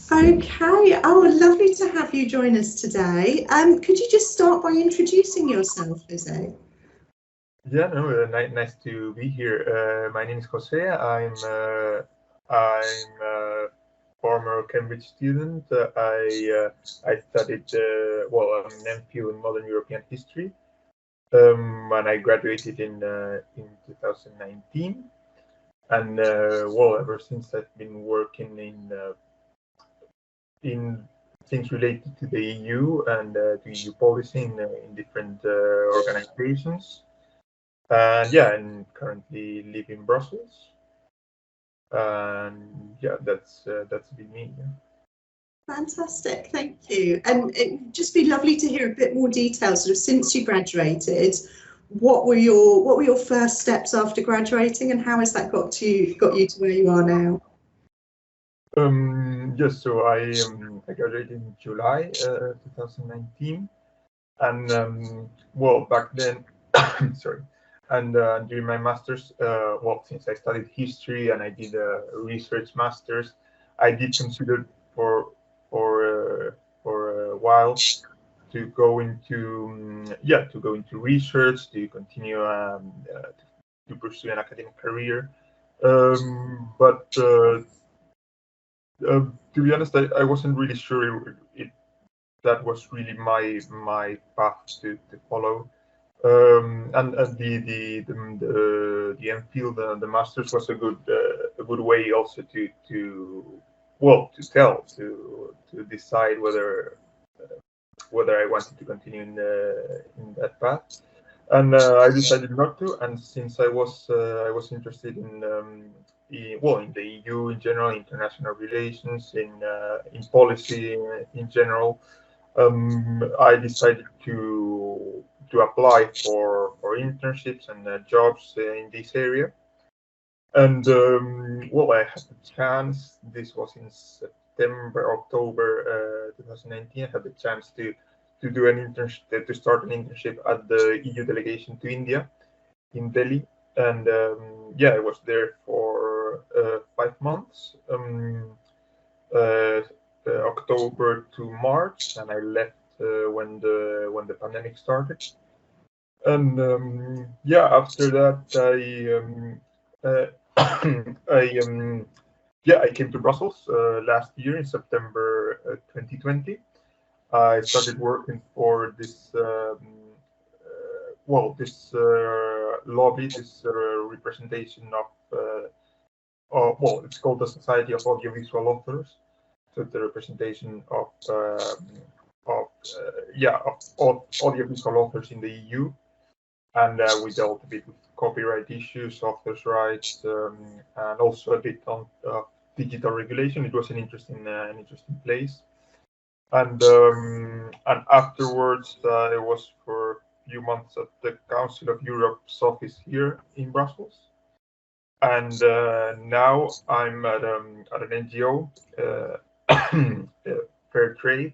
Okay, oh, lovely to have you join us today. Could you just start by introducing yourself, Jose? Yeah, no, nice to be here. My name is Jose. I'm a former Cambridge student. I studied I'm an MPhil in Modern European History, and I graduated in 2019. And ever since I've been working in things related to the EU and to EU policy in different organizations. And yeah, and currently live in Brussels. And yeah, that's been me. Yeah. Fantastic, thank you. And it'd just be lovely to hear a bit more detail, sort of since you graduated. What were your first steps after graduating, and how has that got you to where you are now? Yes, so I graduated in July 2019, and back then, sorry, and during my master's, since I studied history and I did a research master's, I did consider for for uh, for a while to go into research, to continue to pursue an academic career, but to be honest, I wasn't really sure it that was really my path to follow. And the MPhil, the masters was a good way also to decide whether I wanted to continue in that path. And I decided not to. And since I was interested in the EU in general, international relations, in policy in general, I decided to apply for internships and jobs in this area. And I had the chance. This was in October 2019. I had the chance to do an internship, to start an internship at the EU delegation to India in Delhi. And I was there for 5 months, uh, October to March, and I left when the pandemic started. And after that, I came to Brussels last year in September 2020. I started working for this lobby, this representation it's called the Society of Audiovisual Authors. So it's the representation of audiovisual authors in the EU, and we dealt a bit with copyright issues, authors' rights, and also a bit on digital regulation. It was an interesting place. And afterwards, I was for a few months at the Council of Europe's office here in Brussels. And now I'm at an NGO, Fair Trade.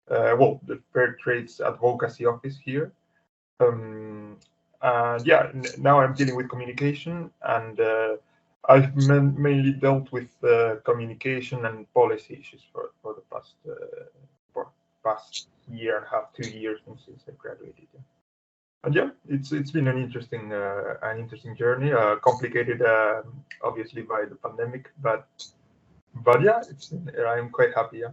The Fair Trade's advocacy office here. And yeah, now I'm dealing with communication, and I've mainly dealt with communication and policy issues for the past year and a half, 2 years since I graduated. Yeah. And yeah, it's been an interesting journey, complicated obviously by the pandemic, but yeah, I'm quite happy. Yeah.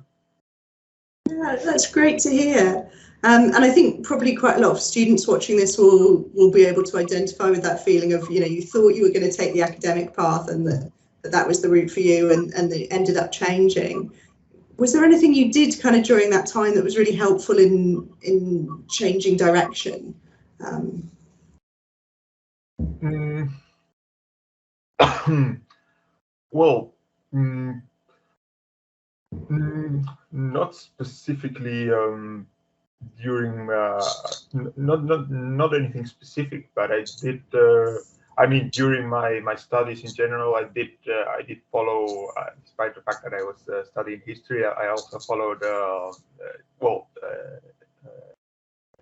Yeah, that's great to hear. And I think probably quite a lot of students watching this will be able to identify with that feeling of, you thought you were going to take the academic path and that was the route for you, and it ended up changing. Was there anything you did kind of during that time that was really helpful in changing direction? Well, not specifically during not anything specific, but I did. I mean, during my studies in general, I did follow, despite the fact that I was studying history, I also followed the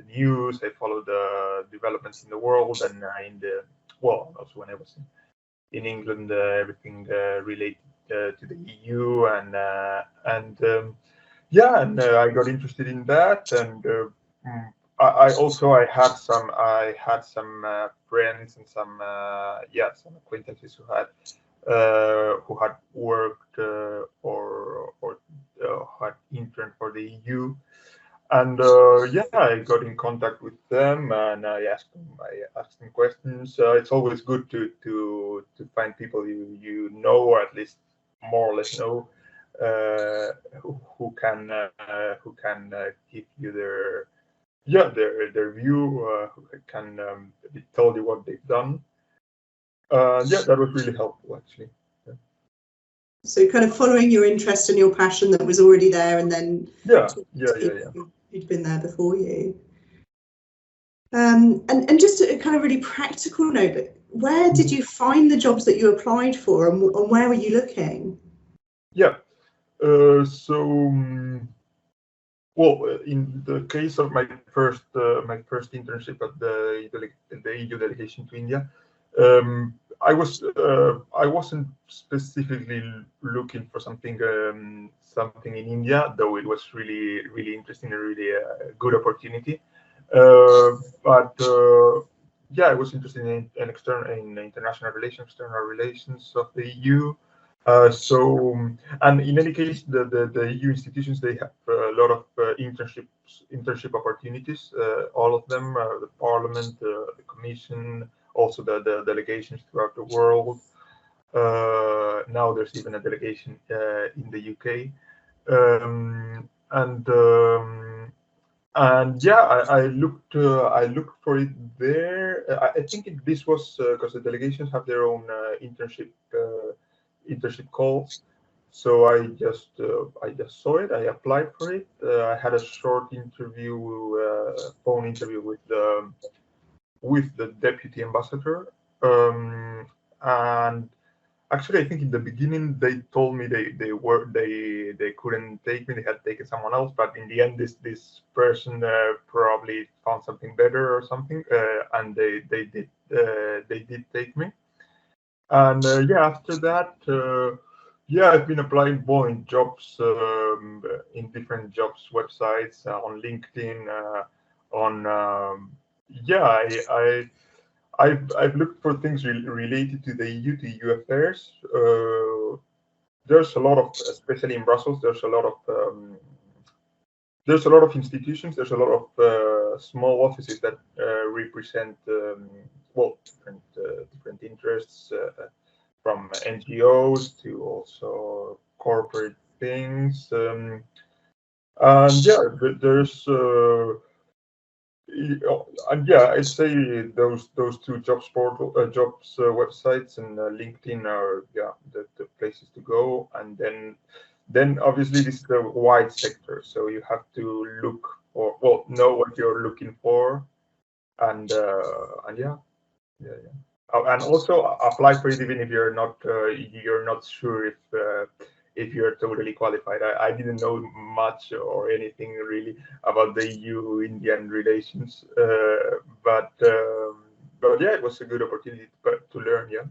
news. I followed the developments in the world, and also when I was in England, everything related to the EU and yeah, and I got interested in that, and I had some friends and some some acquaintances who had worked or had interned for the EU. And I got in contact with them, and I asked them questions. It's always good to find people you know, or at least more or less know, uh, who can give you their view, who can tell you what they've done. That was really helpful, actually. Yeah. So kind of following your interest and your passion that was already there, and then Yeah. who'd been there before you. And just a kind of really practical note, but where did you find the jobs that you applied for, and where were you looking? Yeah. In the case of my first internship at the EU delegation to India, I wasn't specifically looking for something in India, though it was really interesting and really a good opportunity. But I was interested in international relations, external relations of the EU. And in any case, the EU institutions, they have a lot of internship opportunities. All of them, the Parliament, the Commission, also the delegations throughout the world. Now there's even a delegation in the UK, I looked for it there. I think this was because the delegations have their own internship calls. So I just saw it. I applied for it. I had a short interview, phone interview with the deputy ambassador, and actually, I think in the beginning they told me they couldn't take me. They had taken someone else, but in the end, this person probably found something better or something, and they did take me. And after that, I've been applying more in jobs, in different jobs websites, on LinkedIn, on I've looked for things related to the EU, to EU affairs. There's a lot of, especially in Brussels, there's a lot of institutions. There's a lot of small offices that represent different interests, from NGOs to also corporate things. There's. I'd say those two jobs websites and LinkedIn are the places to go. And then obviously this is a wide sector, so you have to know what you're looking for, and and also apply for it even if you're not sure if you're totally qualified. I didn't know much or anything really about the EU-Indian relations, but it was a good opportunity to learn. Yeah.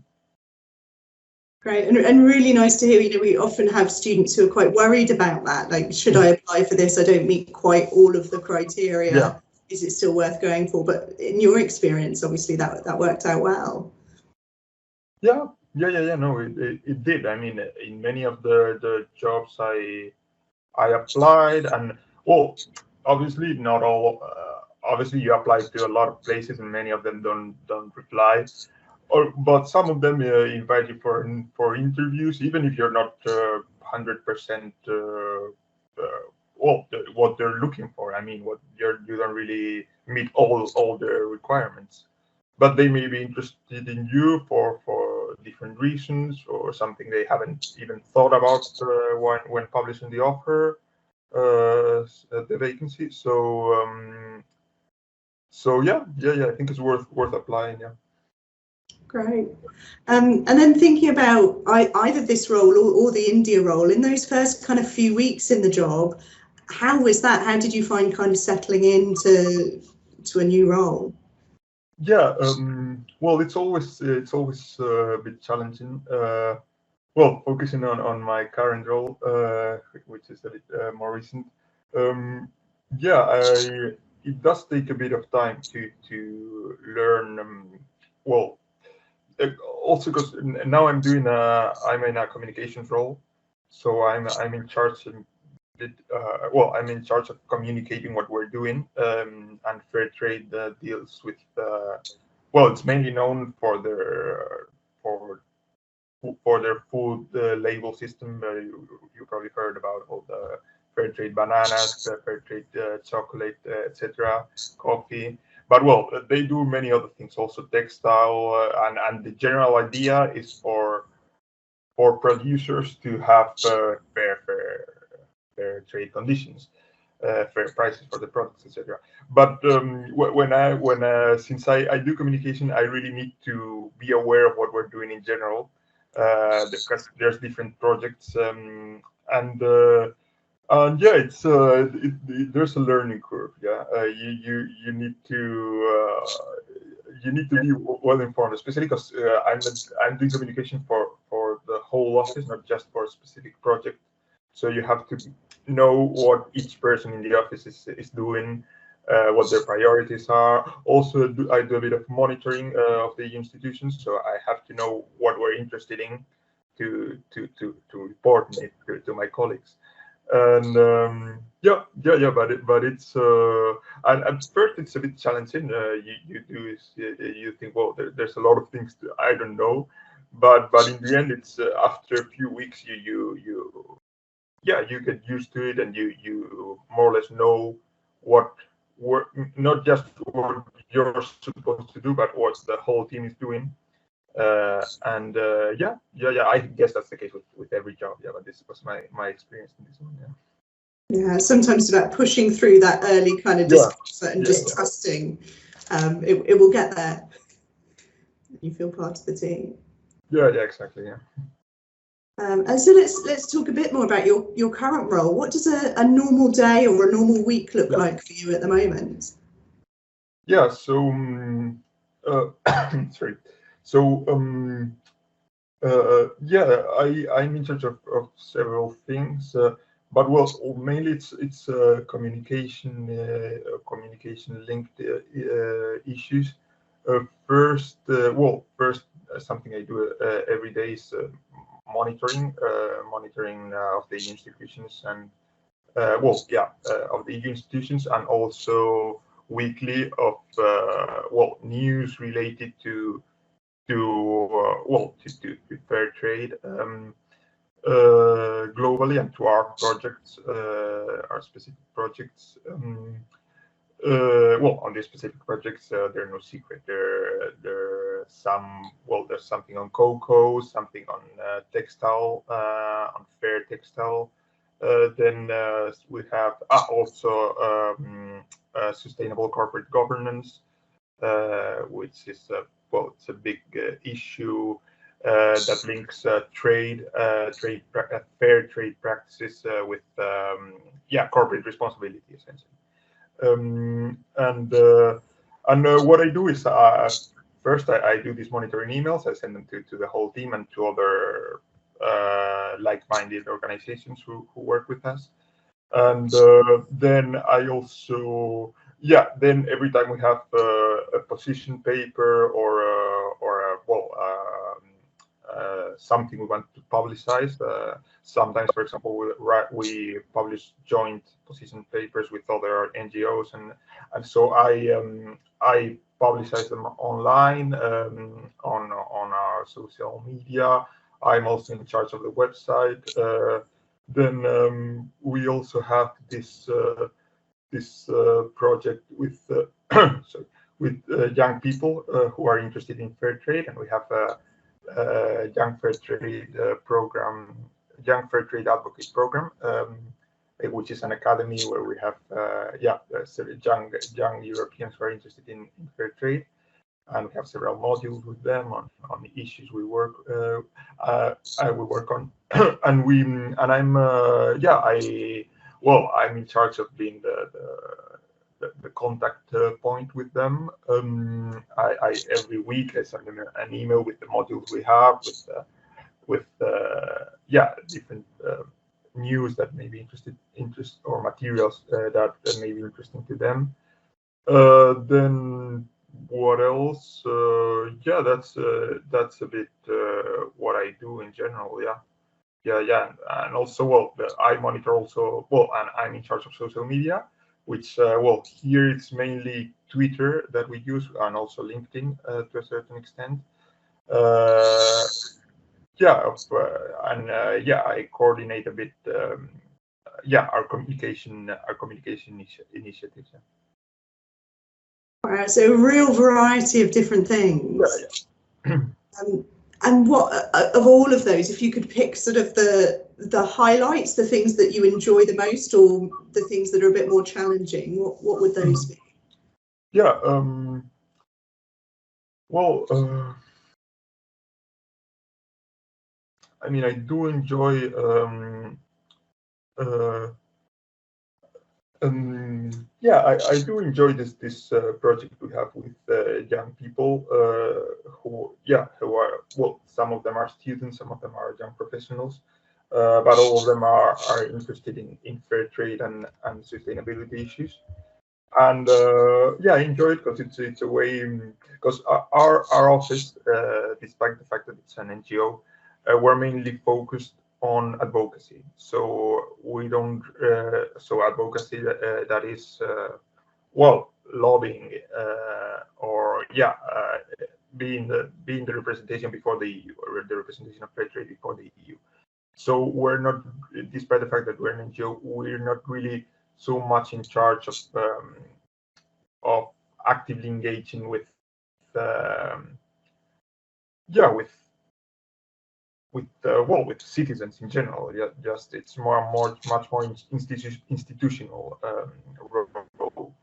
Great, and really nice to hear. We often have students who are quite worried about that. Like, should I apply for this? I don't meet quite all of the criteria. Yeah. Is it still worth going for? But in your experience, obviously that worked out well. Yeah. No, it did. I mean, in many of the jobs I applied, and obviously not all. Obviously, you apply to a lot of places, and many of them don't reply. But some of them invite you for interviews, even if you're not 100% what they're looking for. I mean, you don't really meet all the requirements, but they may be interested in you for different reasons, or something they haven't even thought about when publishing the offer, the vacancy. I think it's worth applying. Yeah. Great. And then thinking about either this role or the India role, in those first kind of few weeks in the job, how was that? How did you find kind of settling into a new role? Yeah, it's always a bit challenging. well, focusing on my current role, which is a bit more recent. Um, yeah, it does take a bit of time to learn. Well, also because now I'm in a communications role, so I'm in charge I'm in charge of communicating what we're doing, and fair trade deals with well, it's mainly known for for their food label system. You probably heard about all the fair trade bananas, fair trade chocolate, etc., coffee. But well, they do many other things, also textile, and the general idea is for producers to have fair trade conditions, fair prices for the products, etc. But when since I do communication, I really need to be aware of what we're doing in general, because there's different projects, and yeah, there's a learning curve. Yeah, you need to be well informed, especially because I'm doing communication for the whole office, not just for a specific project. So you have to know what each person in the office is doing, what their priorities are. Also, I do a bit of monitoring of the institutions, so I have to know what we're interested in to report it to my colleagues. And yeah, but it's and at first it's a bit challenging. You think, well, there's a lot of things I don't know, but in the end, it's after a few weeks you get used to it, and you more or less know what work, not just what you're supposed to do, but what the whole team is doing. Yeah, I guess that's the case with every job. Yeah, but this was my experience in this one. Yeah. Yeah, sometimes it's about pushing through that early kind of discomfort and just trusting it will get there. You feel part of the team. Yeah, exactly. Yeah. And so let's talk a bit more about your current role. What does a normal day or a normal week look like for you at the moment? Yeah. So sorry. So I'm in charge of several things, but well, mainly it's communication linked issues. First, something I do every day is monitoring of the institutions and of the EU institutions, and also weekly of news related to fair trade globally, and to our projects, our specific projects. On these specific projects, they're no secret. There's something on cocoa, something on textile, on fair textile. Then we have also sustainable corporate governance, which is it's a big issue that links fair trade practices with corporate responsibility, essentially. What I do is first I do these monitoring emails. I send them to the whole team and to other like-minded organizations who work with us. And then I also then every time we have a position paper or something we want to publicize. Sometimes, for example, we publish joint position papers with other NGOs, and so I publicize them online on our social media. I'm also in charge of the website. Then we also have this project with young people who are interested in fair trade, and we have a young fair trade program, young fair trade advocate program, which is an academy where we have young Europeans who are interested in fair trade, and we have several modules with them on the issues we work on, I'm in charge of being the contact point with them. I every week I send them an email with the modules we have, different news that may be interest or materials that may be interesting to them. Then what else? Yeah, that's a bit what I do in general. Yeah, and also, well, I monitor also, well, and I'm in charge of social media, which, well, here it's mainly Twitter that we use, and also LinkedIn to a certain extent. I coordinate a bit. Our communication initiatives. Wow, so a real variety of different things. Yeah. And what of all of those, if you could pick sort of the highlights, the things that you enjoy the most, or the things that are a bit more challenging, what would those be? Yeah. I mean, I do enjoy I do enjoy this project we have with young people who are, well, some of them are students, some of them are young professionals, but all of them are interested in fair trade and sustainability issues. And I enjoy it because it's a way, because our office, despite the fact that it's an NGO, we're mainly focused on advocacy. So we don't advocacy that is lobbying or being the representation before the EU, or the representation of fair trade before the EU. So we're not, despite the fact that we're an NGO, we're not really so much in charge of actively engaging with with citizens in general. Just it's much more institutional role.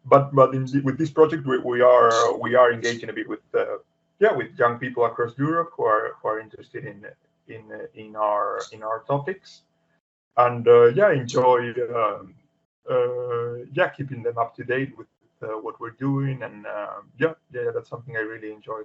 But with this project, we are engaging a bit with young people across Europe who are interested in our topics, and enjoy keeping them up to date with what we're doing, and that's something I really enjoy.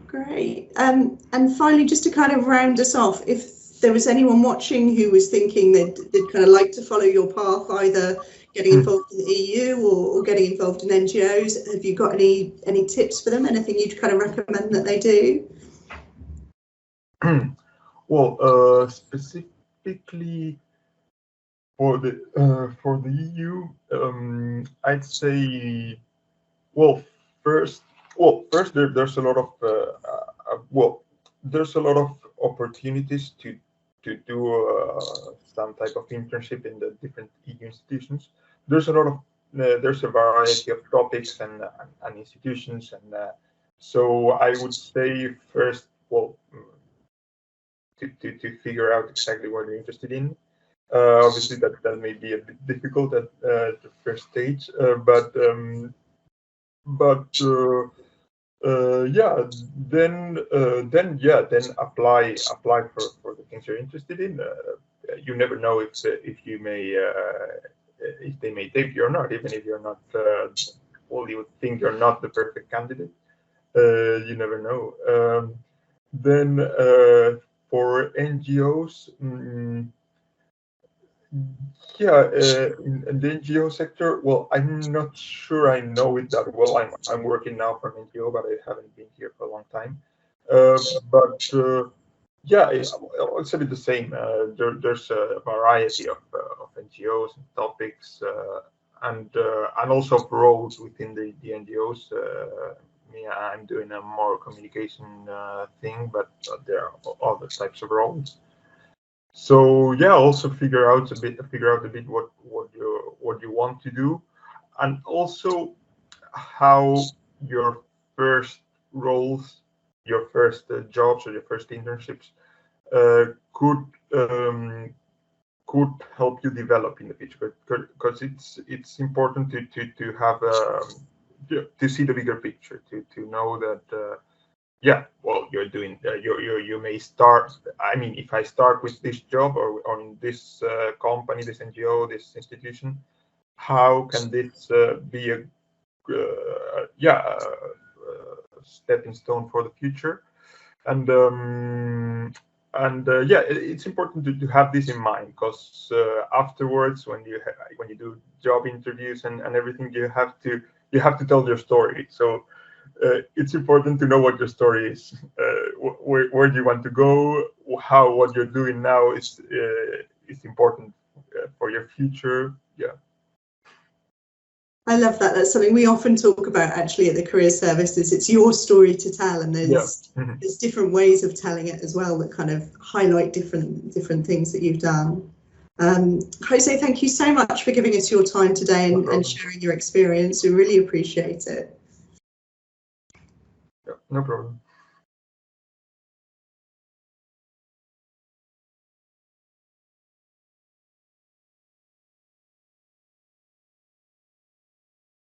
Great. And finally, just to kind of round us off, if there was anyone watching who was thinking they'd kind of like to follow your path, either getting involved in the EU or getting involved in NGOs, have you got any tips for them? Anything you'd kind of recommend that they do? Well, specifically for the EU, I'd say, first there's a lot of there's a lot of opportunities to do some type of internship in the different EU institutions. There's a variety of topics and institutions, and so I would say first, to figure out exactly what you're interested in. Obviously, that may be a bit difficult at the first stage, but then apply for the things you're interested in. You never know if they may take you or not, even if you're not. You would think you're not the perfect candidate. You never know. Then for NGOs. In the NGO sector, well, I'm not sure I know it that well. I'm working now for an NGO, but I haven't been here for a long time. It's a bit the same. There's a variety of NGOs and topics, and also of roles within the NGOs. I'm doing a more communication thing, but there are other types of roles. So also figure out a bit what you want to do, and also how your first roles, your first jobs, or your first internships could help you develop in the future, because it's important to have to see the bigger picture, to know that. You're doing. You may start. I mean, if I start with this job or on this company, this NGO, this institution, how can this be a stepping stone for the future. And yeah, it's important to have this in mind, because afterwards, when you do job interviews and everything, you have to tell your story. So it's important to know what your story is. Where do you want to go? What you're doing now is important for your future. Yeah. I love that. That's something we often talk about actually at the Career Services. It's your story to tell, and there's different ways of telling it as well that kind of highlight different things that you've done. Jose, thank you so much for giving us your time today and sharing your experience. We really appreciate it. Yeah, no problem.